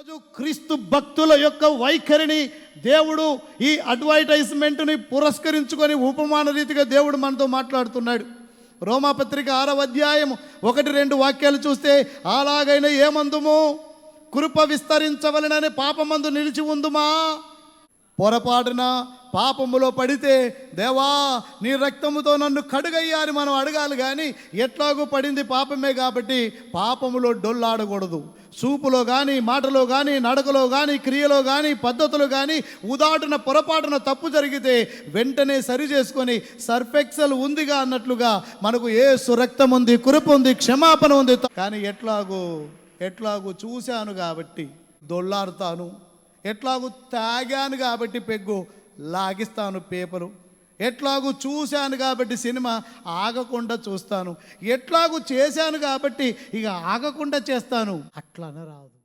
ఈరోజు క్రీస్తు భక్తుల యొక్క వైఖరిని దేవుడు ఈ అడ్వర్టైజ్మెంట్ని పురస్కరించుకొని ఉపమాన రీతిగా దేవుడు మనతో మాట్లాడుతున్నాడు. రోమాపత్రిక 6వ అధ్యాయం 1-2 వాక్యాలు చూస్తే, అలాగైనా ఏమందుము, కృప విస్తరించవలనని పాపమందు నిలిచి ఉందుమా, పొరపాటున పాపములో పడితే దేవా నీ రక్తముతో నన్ను కడుగయ్యా అని మనం అడగాలి. కానీ ఎట్లాగూ పడింది పాపమే కాబట్టి పాపములో డొల్లాడకూడదు. చూపులో కానీ, మాటలో కానీ, నడకలో కానీ, క్రియలో కానీ, పద్ధతులు కానీ ఉదాటున పొరపాటున తప్పు జరిగితే వెంటనే సరి చేసుకొని సర్ఫెక్సల్ ఉందిగా అన్నట్లుగా మనకు యేసు రక్తం ఉంది, కృప ఉంది, క్షమాపణ ఉంది. కానీ ఎట్లాగూ చూశాను కాబట్టి దొల్లాడుతాను, ఎట్లాగూ తాగాను కాబట్టి పెగ్గు లాగిస్తాను పేపరు, ఎట్లాగూ చూశాను కాబట్టి సినిమా ఆగకుండా చూస్తాను, ఎట్లాగూ చేశాను కాబట్టి ఇక ఆగకుండా చేస్తాను. అట్లా అనరాదు.